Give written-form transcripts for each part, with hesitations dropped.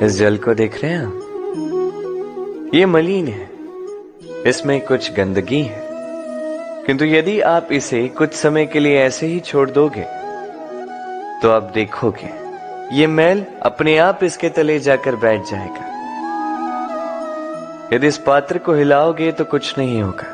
इस जल को देख रहे हैं आप? ये मलिन है, इसमें कुछ गंदगी है, किंतु यदि आप इसे कुछ समय के लिए ऐसे ही छोड़ दोगे तो आप देखोगे ये मैल अपने आप इसके तले जाकर बैठ जाएगा। यदि इस पात्र को हिलाओगे तो कुछ नहीं होगा,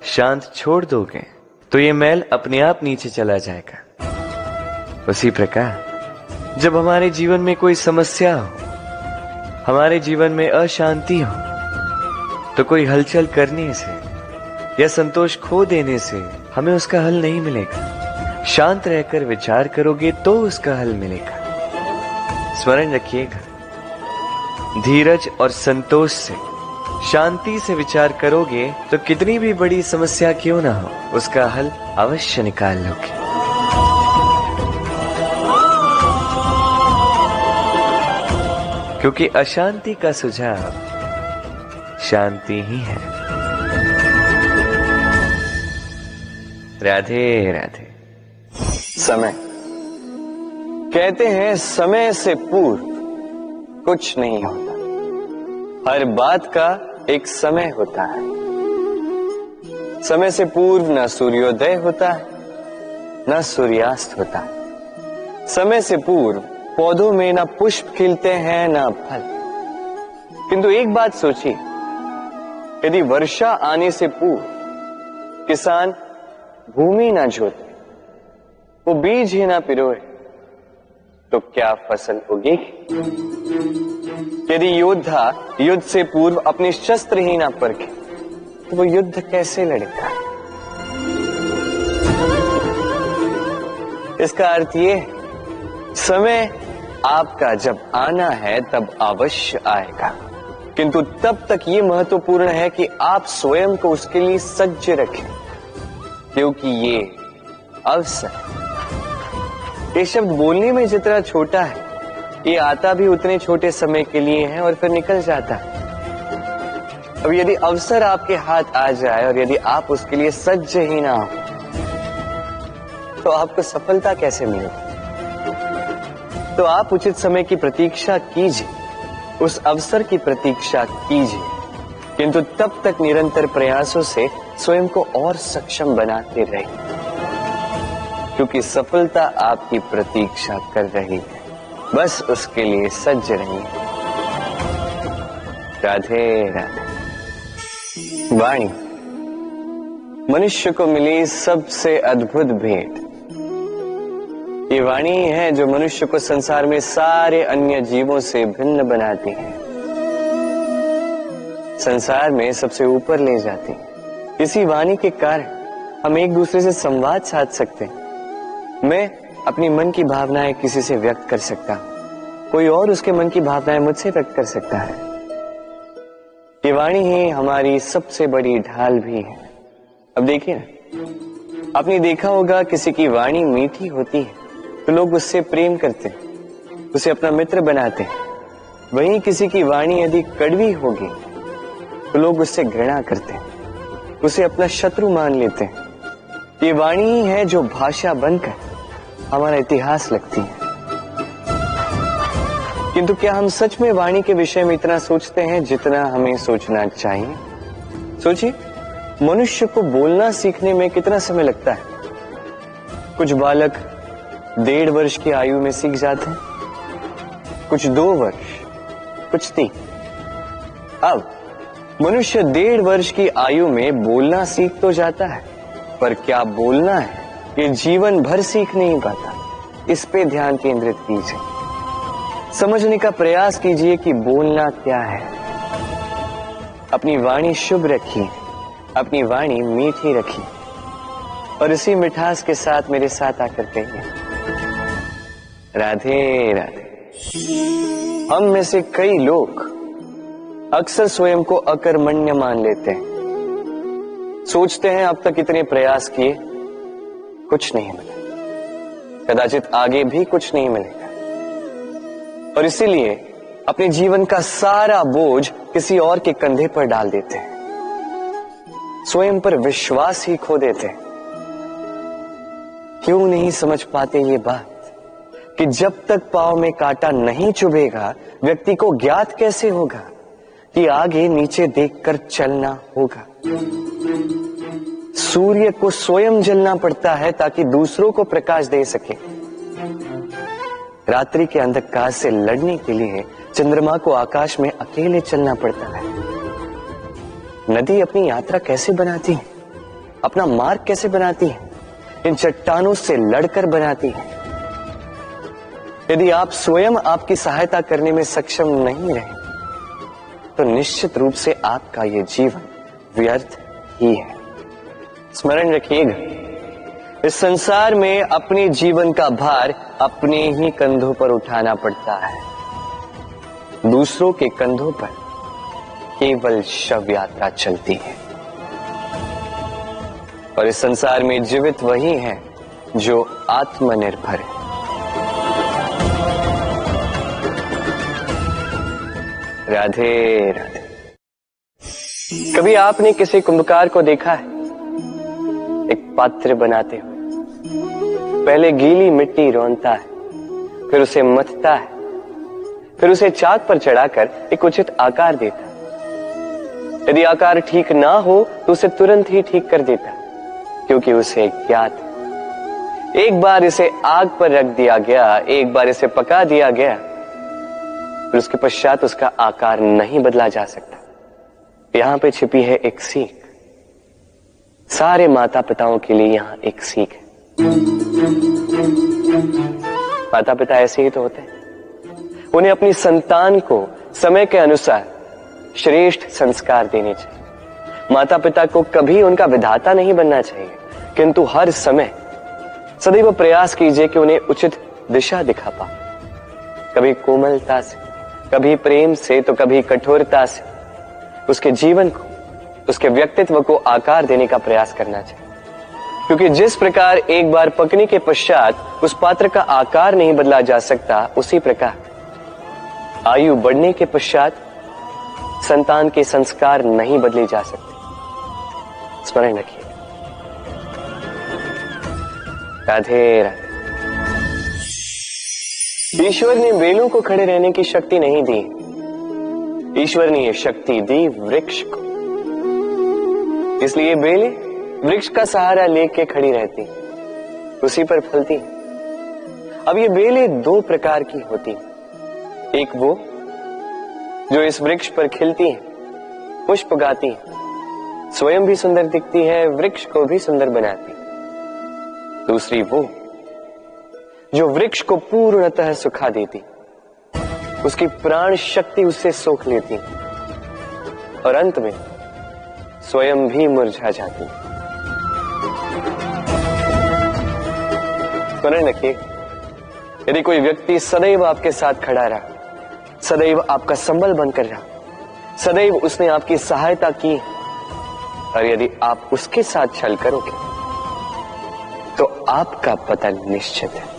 शांत छोड़ दोगे तो ये मैल अपने आप नीचे चला जाएगा। उसी प्रकार जब हमारे जीवन में कोई समस्या हो, हमारे जीवन में अशांति हो, तो कोई हलचल करने से या संतोष खो देने से हमें उसका हल नहीं मिलेगा। शांत रहकर विचार करोगे तो उसका हल मिलेगा। स्मरण रखिएगा, धीरज और संतोष से, शांति से विचार करोगे तो कितनी भी बड़ी समस्या क्यों ना हो, उसका हल अवश्य निकाल लोगे। क्योंकि अशांति का सुझाव शांति ही है। राधे राधे। समय, कहते हैं समय से पूर्व कुछ नहीं होता, हर बात का एक समय होता है। समय से पूर्व न सूर्योदय होता है, न सूर्यास्त होता है। समय से पूर्व पौधों में न पुष्प खिलते हैं न फल। किंतु एक बात सोचिए, यदि वर्षा आने से पूर्व किसान भूमि ना जोते, वो बीज ही ना पिरोए, तो क्या फसल उगेगी? यदि योद्धा युद्ध से पूर्व अपने शस्त्र ही ना परखे, तो वो युद्ध कैसे लड़ेगा? इसका अर्थ ये, समय आपका जब आना है तब अवश्य आएगा, किंतु तब तक ये महत्वपूर्ण है कि आप स्वयं को उसके लिए सज्ज रखें, क्योंकि ये अवसर, ये शब्द बोलने में जितना छोटा है, ये आता भी उतने छोटे समय के लिए है और फिर निकल जाता है। अब यदि अवसर आपके हाथ आ जाए और यदि आप उसके लिए सज्ज ही ना हो, तो आपको सफलता कैसे मिलेगी? तो आप उचित समय की प्रतीक्षा कीजिए, उस अवसर की प्रतीक्षा कीजिए, किंतु तब तक निरंतर प्रयासों से स्वयं को और सक्षम बनाते रहिए, क्योंकि सफलता आपकी प्रतीक्षा कर रही है। बस उसके लिए सज्ज रहिए। राधे राधे। वाणी मनुष्य को मिली सबसे अद्भुत भेंट। ये वाणी है जो मनुष्य को संसार में सारे अन्य जीवों से भिन्न बनाती है, संसार में सबसे ऊपर ले जाती है। इसी वाणी के कारण हम एक दूसरे से संवाद साध सकते हैं। मैं अपनी मन की भावनाएं किसी से व्यक्त कर सकता हूं, कोई और उसके मन की भावनाएं मुझसे व्यक्त कर सकता है। ये वाणी ही हमारी सबसे बड़ी ढाल भी है। अब देखिए ना, आपने देखा होगा किसी की वाणी मीठी होती है तो लोग उससे प्रेम करते हैं, उसे अपना मित्र बनाते हैं। वहीं किसी की वाणी यदि कड़वी होगी तो लोग उससे घृणा करते हैं, उसे अपना शत्रु मान लेते हैं। ये वाणी ही है जो भाषा बनकर हमारा इतिहास लगती है। किंतु क्या हम सच में वाणी के विषय में इतना सोचते हैं जितना हमें सोचना चाहिए? सोचिए, मनुष्य को बोलना सीखने में कितना समय लगता है। कुछ बालक 1.5 वर्ष की आयु में सीख जाते हैं, कुछ 2 वर्ष, कुछ 3। अब मनुष्य 1.5 वर्ष की आयु में बोलना सीख तो जाता है, पर क्या बोलना है ये जीवन भर सीख नहीं पाता। इस पे ध्यान केंद्रित कीजिए, समझने का प्रयास कीजिए कि बोलना क्या है। अपनी वाणी शुभ रखिए, अपनी वाणी मीठी रखिए, और इसी मिठास के साथ मेरे साथ आकर कहिए, राधे राधे। हम में से कई लोग अक्सर स्वयं को अकर्मण्य मान लेते हैं, सोचते हैं अब तक इतने प्रयास किए, कुछ नहीं मिला, कदाचित आगे भी कुछ नहीं मिलेगा, और इसीलिए अपने जीवन का सारा बोझ किसी और के कंधे पर डाल देते हैं, स्वयं पर विश्वास ही खो देते हैं। क्यों नहीं समझ पाते ये बात? कि जब तक पांव में कांटा नहीं चुभेगा व्यक्ति को ज्ञात कैसे होगा कि आगे नीचे देखकर चलना होगा। सूर्य को स्वयं जलना पड़ता है ताकि दूसरों को प्रकाश दे सके। रात्रि के अंधकार से लड़ने के लिए चंद्रमा को आकाश में अकेले चलना पड़ता है। नदी अपनी यात्रा कैसे बनाती है, अपना मार्ग कैसे बनाती है? इन चट्टानों से लड़कर बनाती है। यदि आप स्वयं आपकी सहायता करने में सक्षम नहीं रहे तो निश्चित रूप से आपका यह जीवन व्यर्थ ही है। स्मरण रखिएगा, इस संसार में अपने जीवन का भार अपने ही कंधों पर उठाना पड़ता है। दूसरों के कंधों पर केवल शव यात्रा चलती है। और इस संसार में जीवित वही है जो आत्मनिर्भर है। राधे राधे। कभी आपने किसी कुंभकार को देखा है एक पात्र बनाते हुए? पहले गीली मिट्टी रौंदता है, फिर उसे मथता है, फिर उसे चाक पर चढ़ाकर एक उचित आकार देता है। यदि आकार ठीक ना हो तो उसे तुरंत ही ठीक कर देता है, क्योंकि उसे ज्ञात है। एक बार इसे आग पर रख दिया गया, एक बार इसे पका दिया गया, फिर उसके पश्चात उसका आकार नहीं बदला जा सकता। यहां पे छिपी है एक सीख। सारे माता पिताओं के लिए यहां एक सीख है। माता पिता ऐसे ही तो होते हैं। उन्हें अपनी संतान को समय के अनुसार श्रेष्ठ संस्कार देने चाहिए। माता पिता को कभी उनका विधाता नहीं बनना चाहिए, किंतु हर समय सदैव प्रयास कीजिए कि उन्हें उचित दिशा दिखा पाए। कभी कोमलता से, कभी प्रेम से, तो कभी कठोरता से उसके जीवन को, उसके व्यक्तित्व को आकार देने का प्रयास करना चाहिए। क्योंकि जिस प्रकार एक बार पकने के पश्चात उस पात्र का आकार नहीं बदला जा सकता, उसी प्रकार आयु बढ़ने के पश्चात संतान के संस्कार नहीं बदले जा सकते। स्मरण रखिए। राधे राधे। ईश्वर ने बेलों को खड़े रहने की शक्ति नहीं दी, ईश्वर ने यह शक्ति दी वृक्ष को। इसलिए बेलें वृक्ष का सहारा लेके खड़ी रहती, उसी पर फलती। अब ये बेलें दो प्रकार की होती, एक वो जो इस वृक्ष पर खिलती हैं, पुष्प गाती हैं, स्वयं भी सुंदर दिखती है, वृक्ष को भी सुंदर बनाती। दूसरी वो जो वृक्ष को पूर्णतः सुखा देती, उसकी प्राण शक्ति उससे सोख लेती और अंत में स्वयं भी मुरझा जाती। स्मरण रखिए, यदि कोई व्यक्ति सदैव आपके साथ खड़ा रहा, सदैव आपका संबल बनकर रहा, सदैव उसने आपकी सहायता की, और यदि आप उसके साथ छल करोगे तो आपका पतन निश्चित है।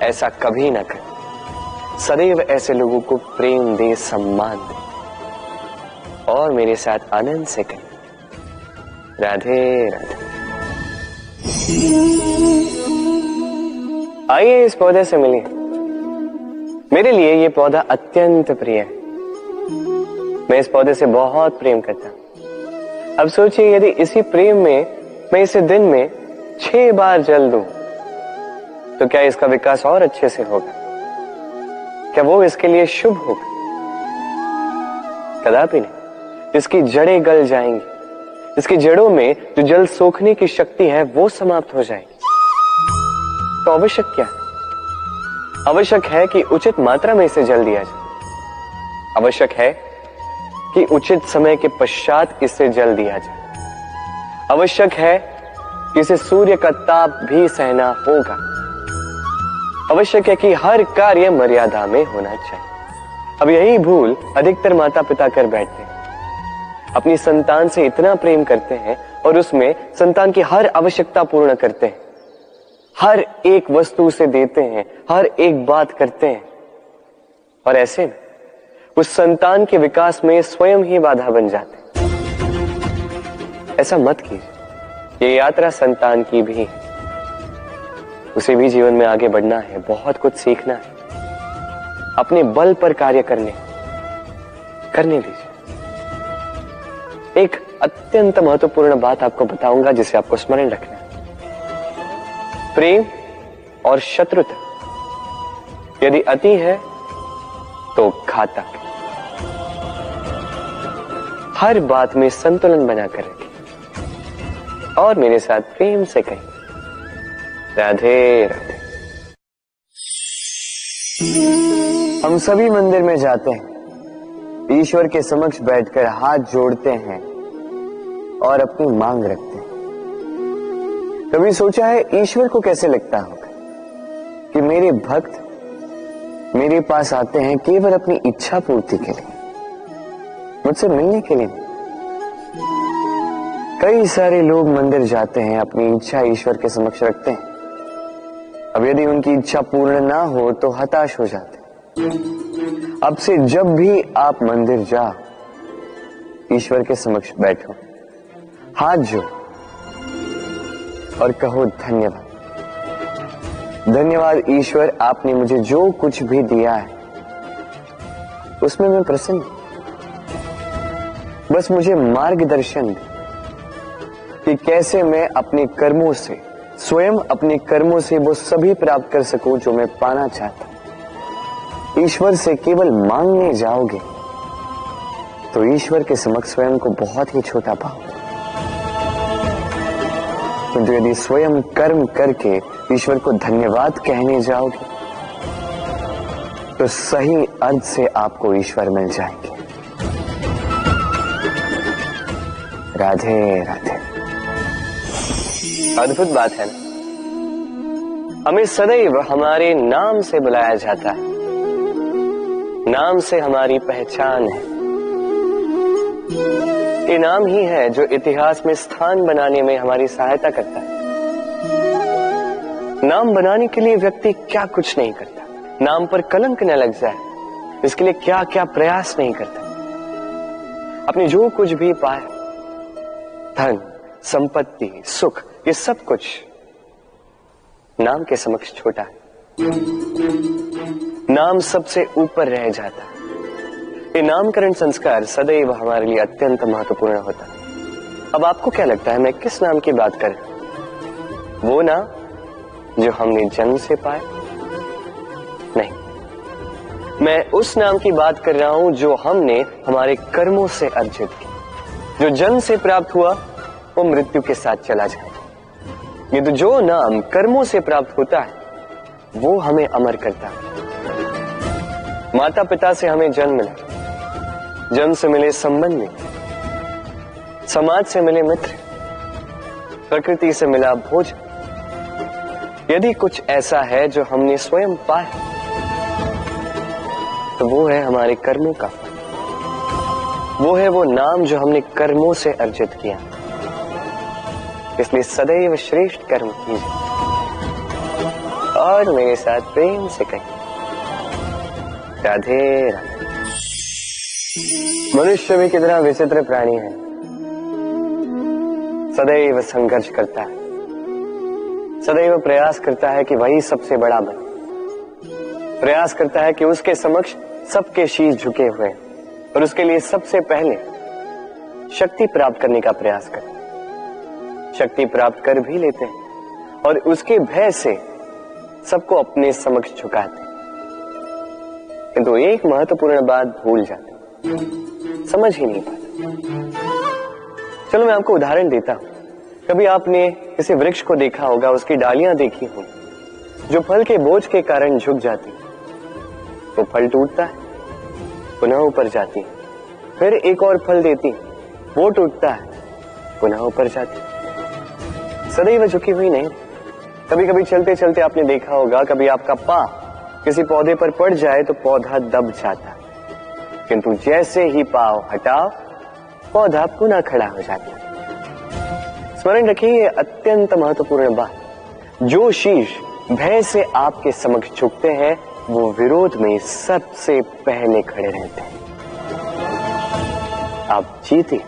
ऐसा कभी ना करें। सदैव ऐसे लोगों को प्रेम दे, सम्मान दे और मेरे साथ आनंद से करें। राधे राधे। आइए इस पौधे से मिलिए। मेरे लिए ये पौधा अत्यंत प्रिय है। मैं इस पौधे से बहुत प्रेम करता हूं। अब सोचिए, यदि इसी प्रेम में मैं इसे दिन में 6 बार जल दूं तो क्या इसका विकास और अच्छे से होगा? क्या वो इसके लिए शुभ होगा? कदापि नहीं। इसकी जड़ें गल जाएंगी, इसकी जड़ों में जो जल सोखने की शक्ति है वो समाप्त हो जाएगी। तो आवश्यक क्या है? आवश्यक है कि उचित मात्रा में इसे जल दिया जाए। आवश्यक है कि उचित समय के पश्चात इसे जल दिया जाए। आवश्यक है कि इसे सूर्य का ताप भी सहना होगा। आवश्यक है कि हर कार्य मर्यादा में होना चाहिए। अब यही भूल अधिकतर माता पिता कर बैठते हैं। अपनी संतान से इतना प्रेम करते हैं और उसमें संतान की हर आवश्यकता पूर्ण करते हैं, हर एक वस्तु उसे देते हैं, हर एक बात करते हैं, और ऐसे में उस संतान के विकास में स्वयं ही बाधा बन जाते हैं। ऐसा मत कीजिए। ये यात्रा संतान की भी है। उसे भी जीवन में आगे बढ़ना है, बहुत कुछ सीखना है, अपने बल पर कार्य करने दीजिए। एक अत्यंत महत्वपूर्ण बात आपको बताऊंगा जिसे आपको स्मरण रखना है। प्रेम और शत्रुता यदि अति है तो घातक। हर बात में संतुलन बनाकर रखें और मेरे साथ प्रेम से कहें, राधे राधे। हम सभी मंदिर में जाते हैं, ईश्वर के समक्ष बैठकर हाथ जोड़ते हैं और अपनी मांग रखते हैं। कभी सोचा है ईश्वर को कैसे लगता होगा कि मेरे भक्त मेरे पास आते हैं केवल अपनी इच्छा पूर्ति के लिए, मुझसे मिलने के लिए नहीं। कई सारे लोग मंदिर जाते हैं, अपनी इच्छा ईश्वर के समक्ष रखते हैं। अब यदि उनकी इच्छा पूर्ण ना हो तो हताश हो जाते हैं। अब से जब भी आप मंदिर जाओ, ईश्वर के समक्ष बैठो, हाथ जोड़ो और कहो धन्यवाद। धन्यवाद ईश्वर, आपने मुझे जो कुछ भी दिया है उसमें मैं प्रसन्न हूं। बस मुझे मार्गदर्शन दे कि कैसे मैं अपने कर्मों से, स्वयं अपने कर्मों से वो सभी प्राप्त कर सकूं जो मैं पाना चाहता हूं। ईश्वर से केवल मांगने जाओगे तो ईश्वर के समक्ष स्वयं को बहुत ही छोटा पाओगे, किंतु यदि स्वयं कर्म करके ईश्वर को धन्यवाद कहने जाओगे तो सही अर्थ से आपको ईश्वर मिल जाएंगे। राधे राधे। अद्भुत बात है ना, हमें सदैव हमारे नाम से बुलाया जाता है, नाम से हमारी पहचान है। ये नाम ही है जो इतिहास में स्थान बनाने में हमारी सहायता करता है। नाम बनाने के लिए व्यक्ति क्या कुछ नहीं करता, नाम पर कलंक न लग जाए इसके लिए क्या क्या प्रयास नहीं करता। अपने जो कुछ भी पाया, धन, संपत्ति, सुख, ये सब कुछ नाम के समक्ष छोटा है। नाम सबसे ऊपर रह जाता है। ये नामकरण संस्कार सदैव हमारे लिए अत्यंत महत्वपूर्ण होता है। अब आपको क्या लगता है मैं किस नाम की बात कर रहा हूं? वो नाम जो हमने जन्म से पाया? नहीं, मैं उस नाम की बात कर रहा हूं जो हमने हमारे कर्मों से अर्जित किया। जो जन्म से प्राप्त हुआ वो मृत्यु के साथ चला जाए, ये तो जो नाम कर्मों से प्राप्त होता है वो हमें अमर करता है। माता पिता से हमें जन्म मिला, जन्म से मिले संबंध में, समाज से मिले मित्र, प्रकृति से मिला भोजन। यदि कुछ ऐसा है जो हमने स्वयं पाया तो वो है हमारे कर्मों का फल। वो है वो नाम जो हमने कर्मों से अर्जित किया। इसलिए सदैव श्रेष्ठ कर्म कीजिए और मेरे साथ प्रेम से कहिए, राधे राधे। मनुष्य भी कितना विचित्र प्राणी है, सदैव संघर्ष करता है, सदैव प्रयास करता है कि वही सबसे बड़ा बने, प्रयास करता है कि उसके समक्ष सबके शीश झुके हुए और उसके लिए सबसे पहले शक्ति प्राप्त करने का प्रयास करता है। शक्ति प्राप्त कर भी लेते हैं और उसके भय से सबको अपने समक्ष झुकाते हैं, किंतु एक महत्वपूर्ण बात भूल जाते, समझ ही नहीं पाते। चलो मैं आपको उदाहरण देता हूं। कभी आपने किसी वृक्ष को देखा होगा, उसकी डालियां देखी हों जो फल के बोझ के कारण झुक जाती, वो फल टूटता है, पुनः ऊपर जाती है, फिर एक और फल देती, वो टूटता है, पुनः ऊपर जाती, सदैव झुकी हुई नहीं। कभी कभी चलते चलते आपने देखा होगा, कभी आपका पांव किसी पौधे पर पड़ जाए तो पौधा दब जाता, किंतु जैसे ही पांव हटाओ पौधा पुनः खड़ा हो जाता। स्मरण रखिए, ये अत्यंत महत्वपूर्ण बात। जो शीश भय से आपके समक्ष झुकते हैं वो विरोध में सबसे पहले खड़े रहते हैं। आप जीते,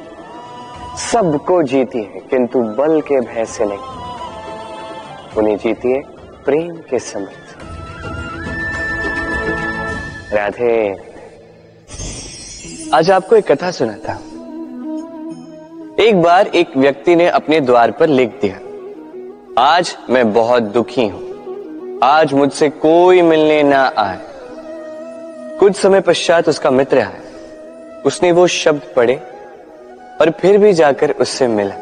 सबको जीती है, किंतु बल के भय से नहीं। उन्हें जीतिए प्रेम के समृद्ध। राधे, आज आपको एक कथा सुनाता हूं। एक बार एक व्यक्ति ने अपने द्वार पर लिख दिया, आज मैं बहुत दुखी हूं, आज मुझसे कोई मिलने ना आए। कुछ समय पश्चात उसका मित्र आया, उसने वो शब्द पढ़े और फिर भी जाकर उससे मिला।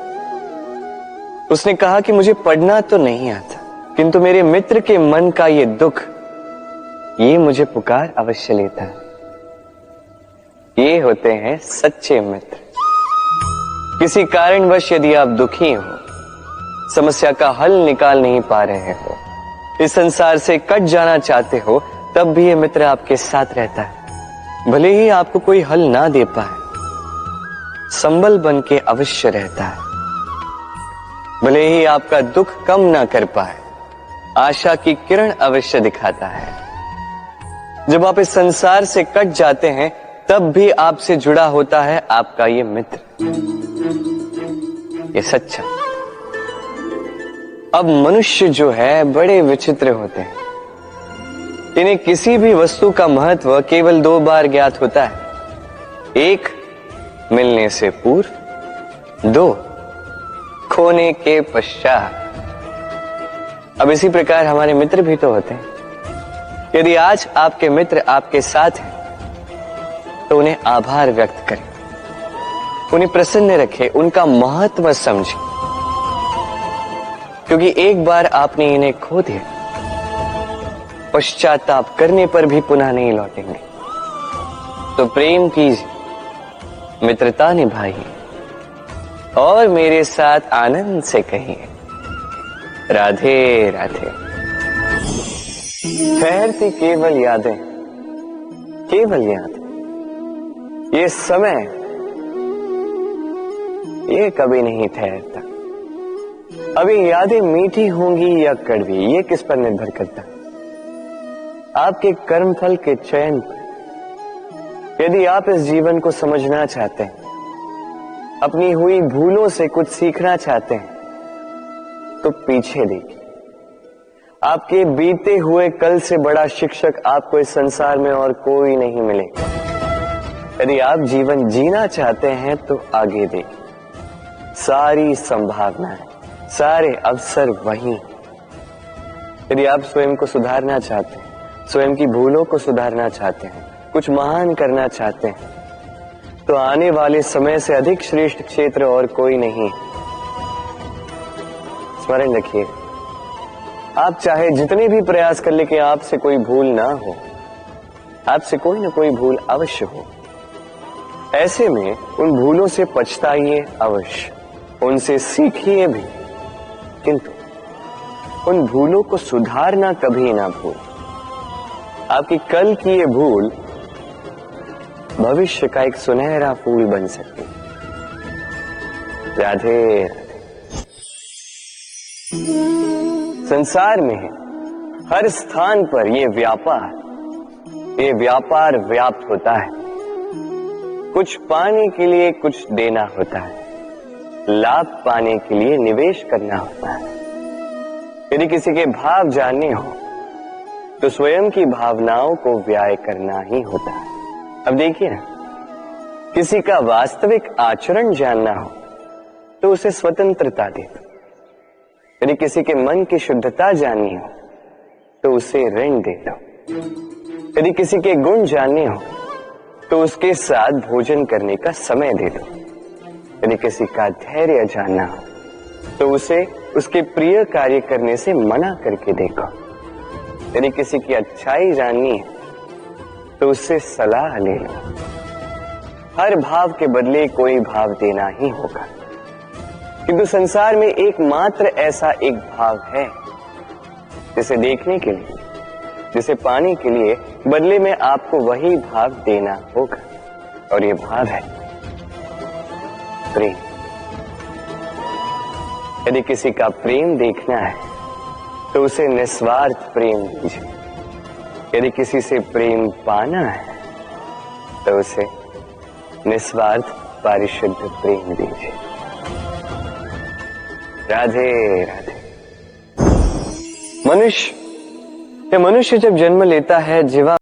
उसने कहा कि मुझे पढ़ना तो नहीं आता, किंतु मेरे मित्र के मन का ये दुख, ये मुझे पुकार अवश्य लेता है। ये होते हैं सच्चे मित्र। किसी कारणवश यदि आप दुखी हो, समस्या का हल निकाल नहीं पा रहे हो, इस संसार से कट जाना चाहते हो, तब भी ये मित्र आपके साथ रहता है। भले ही आपको कोई हल ना दे पाए, संबल बन के अवश्य रहता है। भले ही आपका दुख कम ना कर पाए, आशा की किरण अवश्य दिखाता है। जब आप इस संसार से कट जाते हैं, तब भी आपसे जुड़ा होता है आपका ये मित्र, ये सच्चा। अब मनुष्य जो है बड़े विचित्र होते हैं। इन्हें किसी भी वस्तु का महत्व केवल 2 बार ज्ञात होता है, एक मिलने से पूर्व, 2 खोने के पश्चात। अब इसी प्रकार हमारे मित्र भी तो होते हैं। यदि आज आपके मित्र आपके साथ हैं, तो उन्हें आभार व्यक्त करें, उन्हें प्रसन्न रखें, उनका महत्व समझें, क्योंकि एक बार आपने इन्हें खो दिया, पश्चाताप करने पर भी पुनः नहीं लौटेंगे। तो प्रेम कीजिए, मित्रता निभाइए और मेरे साथ आनंद से कहिए, राधे राधे। ठहरती केवल यादें, केवल यादें। ये समय, ये कभी नहीं ठहरता। अभी यादें मीठी होंगी या कड़वी, ये किस पर निर्भर करता है? आपके कर्मफल के चयन पर। यदि आप इस जीवन को समझना चाहते हैं, अपनी हुई भूलों से कुछ सीखना चाहते हैं, तो पीछे देखिए। आपके बीते हुए कल से बड़ा शिक्षक आपको इस संसार में और कोई नहीं मिलेगा। यदि आप जीवन जीना चाहते हैं, तो आगे देखिए। सारी संभावनाएं, सारे अवसर वहीं। यदि आप स्वयं को सुधारना चाहते हैं, स्वयं की भूलों को सुधारना चाहते हैं, कुछ महान करना चाहते हैं, तो आने वाले समय से अधिक श्रेष्ठ क्षेत्र और कोई नहीं। स्मरण रखिए, आप चाहे जितने भी प्रयास कर ले कि आपसे कोई भूल ना हो, आपसे कोई ना कोई भूल अवश्य हो। ऐसे में उन भूलों से पछताइए अवश्य, उनसे सीखिए भी, किंतु उन भूलों को सुधारना कभी ना भूल। आपकी कल की ये भूल भविष्य का एक सुनहरा फूल बन सकती है। राधे राधे। संसार में हर स्थान पर ये व्यापार व्याप्त होता है। कुछ पाने के लिए कुछ देना होता है, लाभ पाने के लिए निवेश करना होता है। यदि किसी के भाव जानने हो, तो स्वयं की भावनाओं को व्याय करना ही होता है। अब देखिए ना, किसी का वास्तविक आचरण जानना हो, तो उसे स्वतंत्रता दे दो। यदि किसी के मन की शुद्धता जाननी हो, तो उसे ऋण दे दो। यदि किसी के गुण जानने हो, तो उसके साथ भोजन करने का समय दे दो। यदि किसी का धैर्य जानना हो, तो उसे उसके प्रिय कार्य करने से मना करके देखो। यदि किसी की अच्छाई जाननी है, तो उससे सलाह ले लो। हर भाव के बदले कोई भाव देना ही होगा, किंतु संसार में एकमात्र ऐसा एक भाव है, जिसे देखने के लिए, जिसे पाने के लिए बदले में आपको वही भाव देना होगा, और ये भाव है प्रेम। यदि किसी का प्रेम देखना है, तो उसे निस्वार्थ प्रेम दीजिए। यदि किसी से प्रेम पाना है, तो उसे निस्वार्थ पारिशुद्ध प्रेम दीजिए। राधे राधे। मनुष्य जब जन्म लेता है, जीवा